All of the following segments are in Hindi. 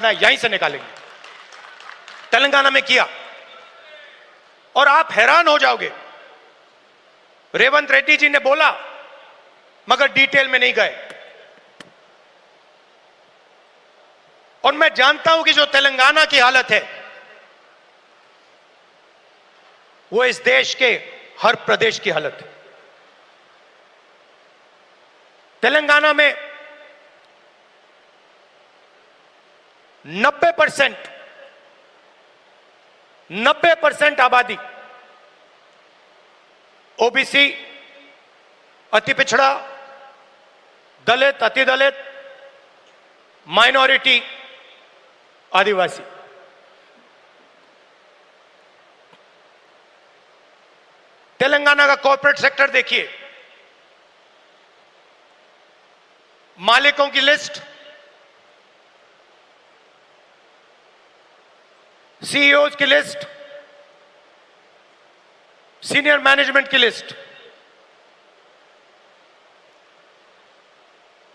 यहीं से निकालेंगे। तेलंगाना में किया और आप हैरान हो जाओगे। रेवंत रेड्डी जी ने बोला मगर डिटेल में नहीं गए। और मैं जानता हूं कि जो तेलंगाना की हालत है वो इस देश के हर प्रदेश की हालत है। तेलंगाना में 90% आबादी ओबीसी, अति पिछड़ा, दलित, अति दलित, माइनॉरिटी, आदिवासी। तेलंगाना का कॉर्पोरेट सेक्टर देखिए, मालिकों की लिस्ट, सीईओज की लिस्ट, सीनियर मैनेजमेंट की लिस्ट,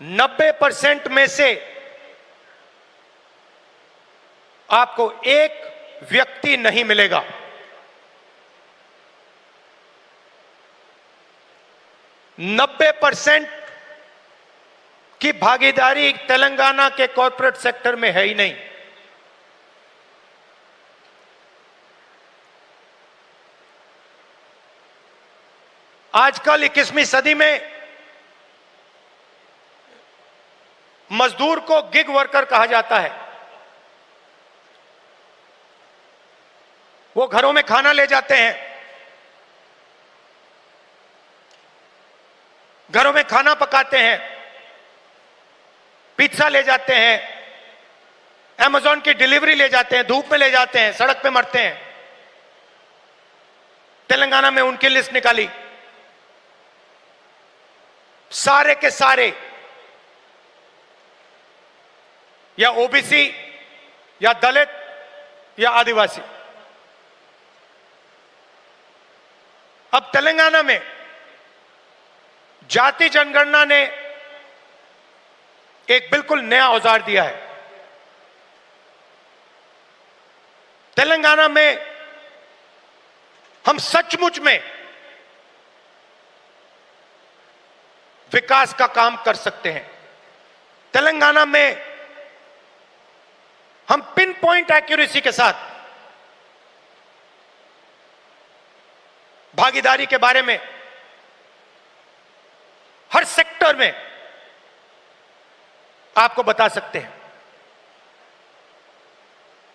90% में से आपको एक व्यक्ति नहीं मिलेगा। नब्बे % की भागीदारी तेलंगाना के कॉर्पोरेट सेक्टर में है ही नहीं। आजकल 21वीं सदी में मजदूर को गिग वर्कर कहा जाता है। वो घरों में खाना ले जाते हैं, घरों में खाना पकाते हैं, पिज्जा ले जाते हैं, अमेज़न की डिलीवरी ले जाते हैं, धूप में ले जाते हैं, सड़क पे मरते हैं। तेलंगाना में उनकी लिस्ट निकाली, सारे के सारे या ओबीसी या दलित या आदिवासी। अब तेलंगाना में जाति जनगणना ने एक बिल्कुल नया औजार दिया है। तेलंगाना में हम सचमुच में विकास का काम कर सकते हैं। तेलंगाना में हम पिन पॉइंट एक्यूरेसी के साथ भागीदारी के बारे में हर सेक्टर में आपको बता सकते हैं।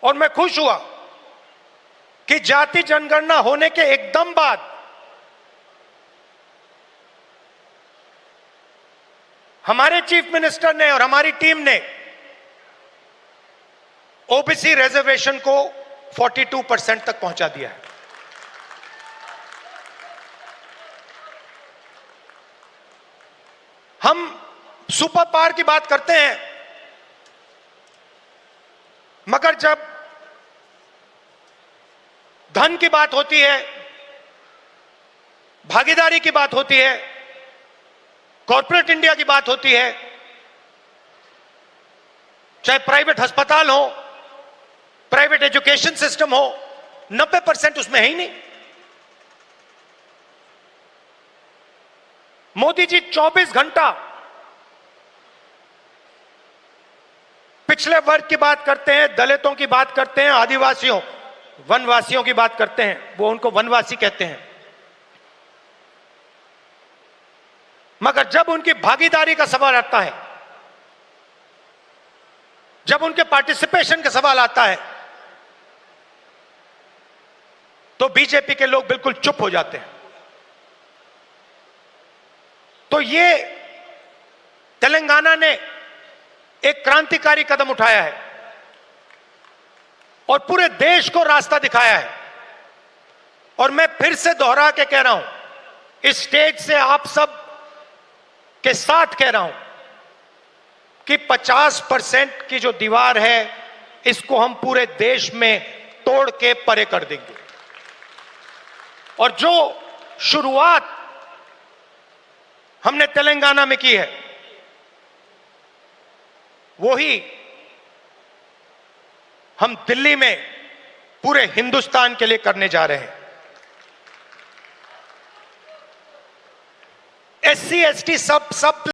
और मैं खुश हुआ कि जाति जनगणना होने के एकदम बाद हमारे चीफ मिनिस्टर ने और हमारी टीम ने ओबीसी रिजर्वेशन को 42% तक पहुंचा दिया है। हम सुपर पावर की बात करते हैं, मगर जब धन की बात होती है, भागीदारी की बात होती है, कॉर्पोरेट इंडिया की बात होती है, चाहे प्राइवेट अस्पताल हो, प्राइवेट एजुकेशन सिस्टम हो, 90% उसमें है ही नहीं। मोदी जी 24 घंटा पिछले वर्ग की बात करते हैं, दलितों की बात करते हैं, आदिवासियों, वनवासियों की बात करते हैं। वो उनको वनवासी कहते हैं। मगर जब उनकी भागीदारी का सवाल आता है, जब उनके पार्टिसिपेशन का सवाल आता है, तो बीजेपी के लोग बिल्कुल चुप हो जाते हैं। तो ये तेलंगाना ने एक क्रांतिकारी कदम उठाया है और पूरे देश को रास्ता दिखाया है। और मैं फिर से दोहरा के कह रहा हूं, इस स्टेज से आप सब के साथ कह रहा हूं कि 50% की जो दीवार है, इसको हम पूरे देश में तोड़ के परे कर देंगे। और जो शुरुआत हमने तेलंगाना में की है, वो ही हम दिल्ली में पूरे हिंदुस्तान के लिए करने जा रहे हैं। SC ST सब